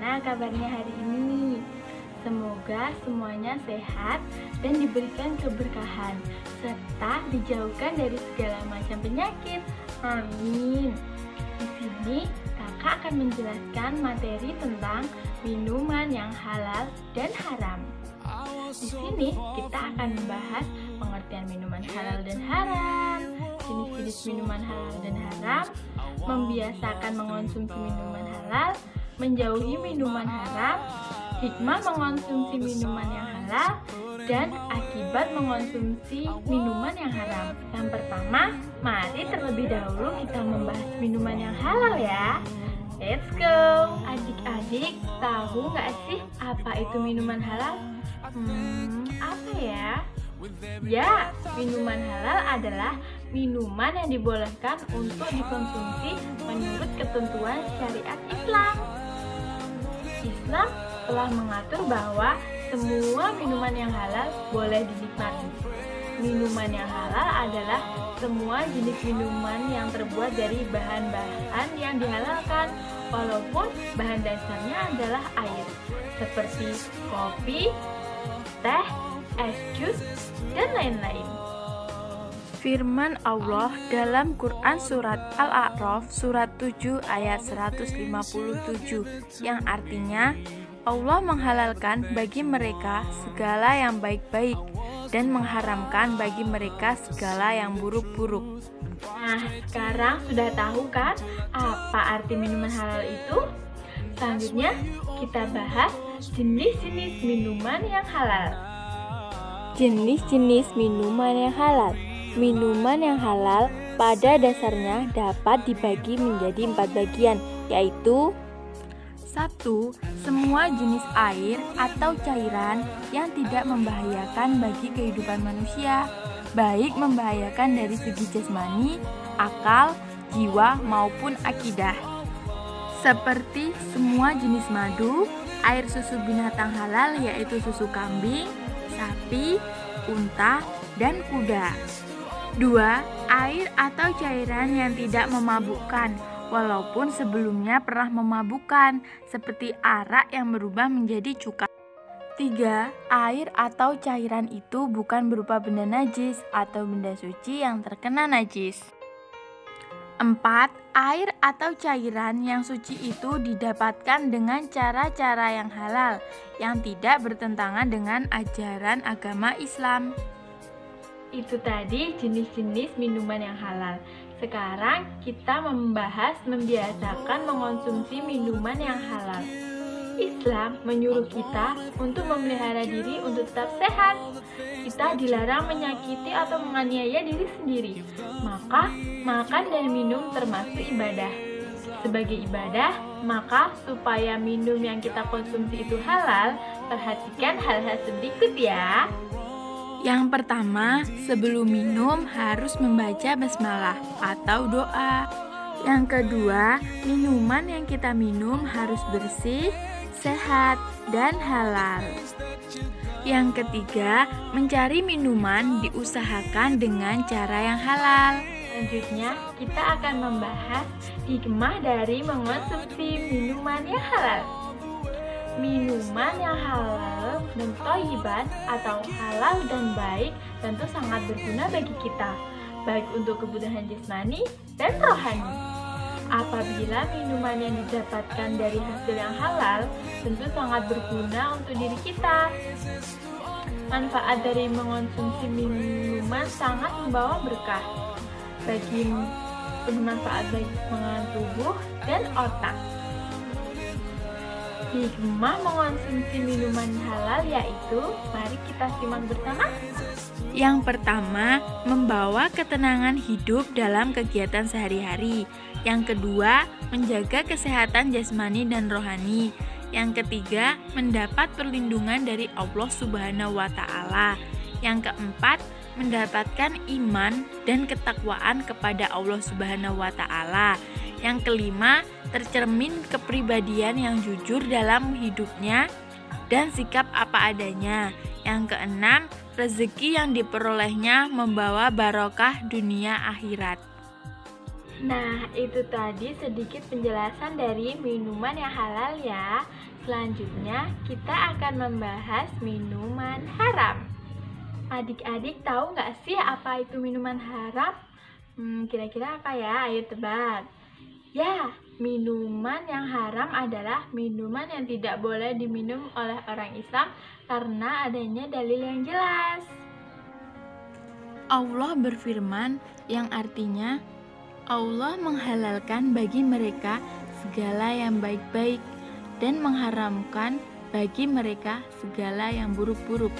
Bagaimana kabarnya hari ini? Semoga semuanya sehat dan diberikan keberkahan serta dijauhkan dari segala macam penyakit. Amin. Di sini kakak akan menjelaskan materi tentang minuman yang halal dan haram. Di sini kita akan membahas pengertian minuman halal dan haram, jenis-jenis minuman halal dan haram, membiasakan mengonsumsi minuman halal, menjauhi minuman haram, hikmah mengonsumsi minuman yang halal, dan akibat mengonsumsi minuman yang haram. Yang pertama, mari terlebih dahulu kita membahas minuman yang halal ya. Let's go! Adik-adik, tahu nggak sih apa itu minuman halal? Apa ya? Ya, minuman halal adalah minuman yang dibolehkan untuk dikonsumsi menurut ketentuan syariat Islam. Islam telah mengatur bahwa semua minuman yang halal boleh dinikmati. Minuman yang halal adalah semua jenis minuman yang terbuat dari bahan-bahan yang dihalalkan, walaupun bahan dasarnya adalah air, seperti kopi, teh, es jus, dan lain-lain. Firman Allah dalam Quran Surat Al-A'raf Surat 7 ayat 157 yang artinya Allah menghalalkan bagi mereka segala yang baik-baik dan mengharamkan bagi mereka segala yang buruk-buruk. Nah, sekarang sudah tahu kan apa arti minuman halal itu? Selanjutnya kita bahas jenis-jenis minuman yang halal. Jenis-jenis minuman yang halal. Minuman yang halal pada dasarnya dapat dibagi menjadi 4 bagian, yaitu 1. Semua jenis air atau cairan yang tidak membahayakan bagi kehidupan manusia, baik membahayakan dari segi jasmani, akal, jiwa, maupun akidah. Seperti semua jenis madu, air susu binatang halal yaitu susu kambing, sapi, unta, dan kuda. 2. Air atau cairan yang tidak memabukkan, walaupun sebelumnya pernah memabukkan, seperti arak yang berubah menjadi cuka. 3. Air atau cairan itu bukan berupa benda najis atau benda suci yang terkena najis. 4. Air atau cairan yang suci itu didapatkan dengan cara-cara yang halal, yang tidak bertentangan dengan ajaran agama Islam. Itu tadi jenis-jenis minuman yang halal. Sekarang kita membahas membiasakan mengonsumsi minuman yang halal. Islam menyuruh kita untuk memelihara diri untuk tetap sehat. Kita dilarang menyakiti atau menganiaya diri sendiri. Maka makan dan minum termasuk ibadah. Sebagai ibadah, maka supaya minum yang kita konsumsi itu halal, perhatikan hal-hal berikut ya. Yang pertama, sebelum minum harus membaca basmalah atau doa. Yang kedua, minuman yang kita minum harus bersih, sehat, dan halal. Yang ketiga, mencari minuman diusahakan dengan cara yang halal. Selanjutnya, kita akan membahas hikmah dari mengonsumsi minuman yang halal. Minuman yang halal dan thayyiban atau halal dan baik tentu sangat berguna bagi kita, baik untuk kebutuhan jasmani dan rohani. Apabila minuman yang didapatkan dari hasil yang halal tentu sangat berguna untuk diri kita. Manfaat dari mengonsumsi minuman sangat membawa berkah, bermanfaat bagi perkembangan tubuh dan otak. Hikmah mengonsumsi minuman halal yaitu, mari kita simak bersama. Yang pertama, membawa ketenangan hidup dalam kegiatan sehari-hari. Yang kedua, menjaga kesehatan jasmani dan rohani. Yang ketiga, mendapat perlindungan dari Allah Subhanahu wa Ta'ala. Yang keempat, mendapatkan iman dan ketakwaan kepada Allah Subhanahu wa Ta'ala. Yang kelima, tercermin kepribadian yang jujur dalam hidupnya dan sikap apa adanya. Yang keenam, rezeki yang diperolehnya membawa barokah dunia akhirat. Nah, itu tadi sedikit penjelasan dari minuman yang halal ya. Selanjutnya, kita akan membahas minuman haram. Adik-adik tahu nggak sih apa itu minuman haram? Kira-kira apa ya? Ayo tebak. Ya, minuman yang haram adalah minuman yang tidak boleh diminum oleh orang Islam karena adanya dalil yang jelas. Allah berfirman yang artinya Allah menghalalkan bagi mereka segala yang baik-baik dan mengharamkan bagi mereka segala yang buruk-buruk.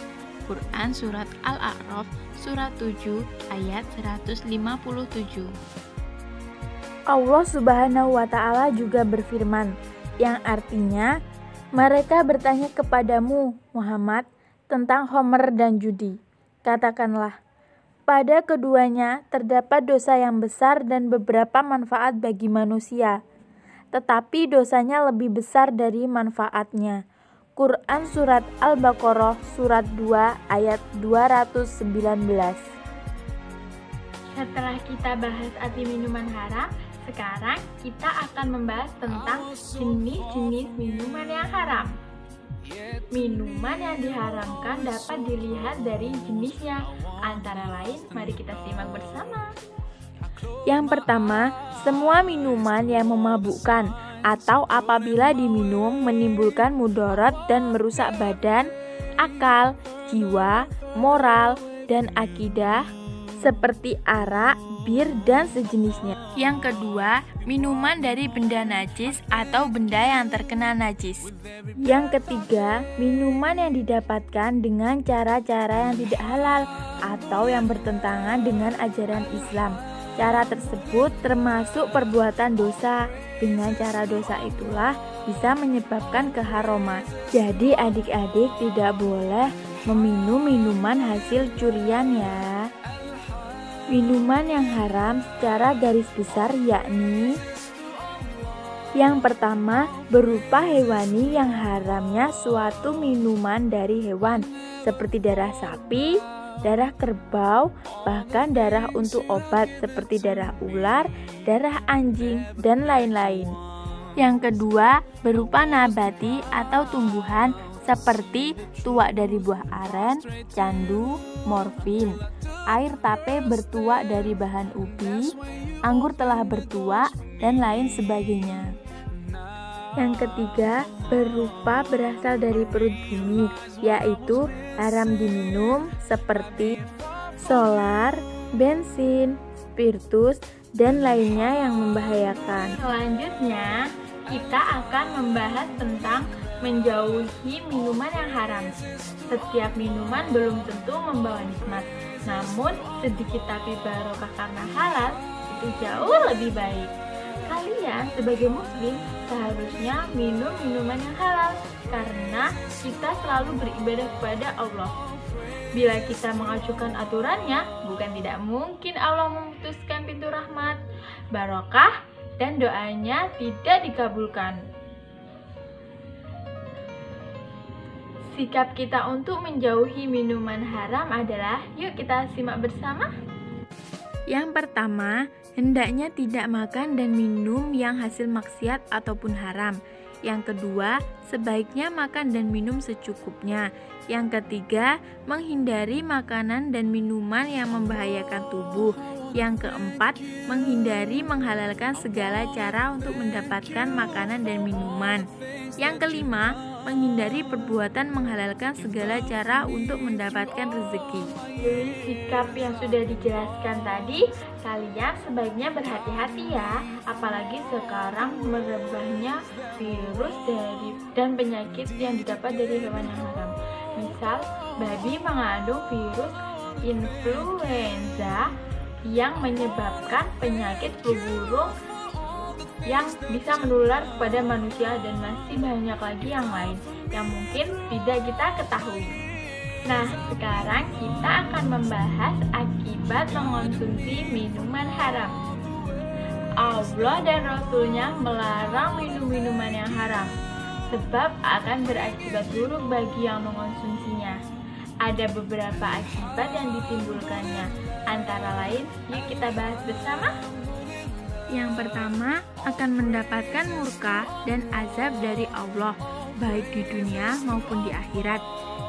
Quran Surat Al-A'raf Surat 7 ayat 157. Allah Subhanahu wa Ta'ala juga berfirman, yang artinya, mereka bertanya kepadamu, Muhammad, tentang Homer dan judi. Katakanlah, pada keduanya terdapat dosa yang besar dan beberapa manfaat bagi manusia, tetapi dosanya lebih besar dari manfaatnya. Quran Surat Al-Baqarah Surat 2 ayat 219. Setelah kita bahas arti minuman haram, sekarang kita akan membahas tentang jenis-jenis minuman yang haram. Minuman yang diharamkan dapat dilihat dari jenisnya. Antara lain, mari kita simak bersama. Yang pertama, semua minuman yang memabukkan atau apabila diminum menimbulkan mudarat dan merusak badan, akal, jiwa, moral, dan akidah seperti arak, bir, dan sejenisnya. Yang kedua, minuman dari benda najis atau benda yang terkena najis. Yang ketiga, minuman yang didapatkan dengan cara-cara yang tidak halal atau yang bertentangan dengan ajaran Islam. Cara tersebut termasuk perbuatan dosa. Dengan cara dosa itulah bisa menyebabkan keharuman. Jadi adik-adik tidak boleh meminum minuman hasil curian ya. Minuman yang haram secara garis besar yakni: yang pertama, berupa hewani yang haramnya suatu minuman dari hewan seperti darah sapi, darah kerbau, bahkan darah untuk obat seperti darah ular, darah anjing, dan lain-lain. Yang kedua, berupa nabati atau tumbuhan seperti tuak dari buah aren, candu, morfin. Air tape bertuak dari bahan ubi, anggur telah bertuak, dan lain sebagainya. Yang ketiga, berupa berasal dari perut bumi, yaitu haram diminum seperti solar, bensin, spiritus, dan lainnya yang membahayakan. Selanjutnya, kita akan membahas tentang menjauhi minuman yang haram. Setiap minuman belum tentu membawa nikmat, namun sedikit tapi barokah karena halal itu jauh lebih baik. Kalian sebagai muslim seharusnya minum minuman yang halal karena kita selalu beribadah kepada Allah. Bila kita mengacukan aturannya, bukan tidak mungkin Allah memutuskan pintu rahmat, barokah, dan doanya tidak dikabulkan. Sikap kita untuk menjauhi minuman haram adalah, yuk kita simak bersama. Yang pertama, hendaknya tidak makan dan minum yang hasil maksiat ataupun haram. Yang kedua, sebaiknya makan dan minum secukupnya. Yang ketiga, menghindari makanan dan minuman yang membahayakan tubuh. Yang keempat, menghindari menghalalkan segala cara untuk mendapatkan makanan dan minuman. Yang kelima, menghindari perbuatan menghalalkan segala cara untuk mendapatkan rezeki. Dari sikap yang sudah dijelaskan tadi, kalian sebaiknya berhati-hati ya, apalagi sekarang merebahnya virus dan penyakit yang didapat dari hewan yang haram. Misal, babi mengandung virus influenza yang menyebabkan penyakit flu burung yang bisa menular kepada manusia, dan masih banyak lagi yang lain yang mungkin tidak kita ketahui. Nah, sekarang kita akan membahas akibat mengonsumsi minuman haram. Allah dan Rasul-Nya melarang minum minuman yang haram, sebab akan berakibat buruk bagi yang mengonsumsinya. Ada beberapa akibat yang ditimbulkannya, antara lain, yuk kita bahas bersama. Yang pertama, akan mendapatkan murka dan azab dari Allah. baik di dunia maupun di akhirat.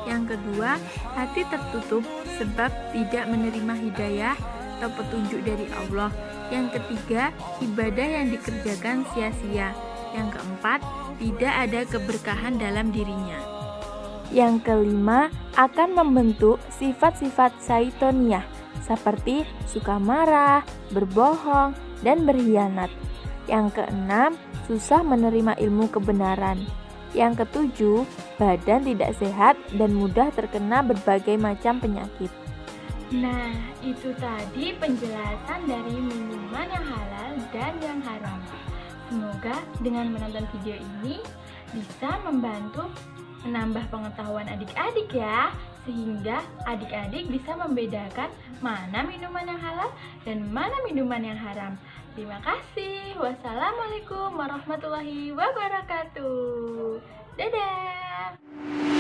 Yang kedua, hati tertutup sebab tidak menerima hidayah atau petunjuk dari Allah. Yang ketiga, ibadah yang dikerjakan sia-sia. Yang keempat, tidak ada keberkahan dalam dirinya. Yang kelima, akan membentuk sifat-sifat syaitoniyah seperti suka marah, berbohong, dan berkhianat. Yang keenam, susah menerima ilmu kebenaran. Yang ketujuh, badan tidak sehat dan mudah terkena berbagai macam penyakit. Nah, itu tadi penjelasan dari minuman yang halal dan yang haram. Semoga dengan menonton video ini bisa membantu menambah pengetahuan adik-adik ya, sehingga adik-adik bisa membedakan mana minuman yang halal dan mana minuman yang haram. Terima kasih. Wassalamualaikum warahmatullahi wabarakatuh. Dadah.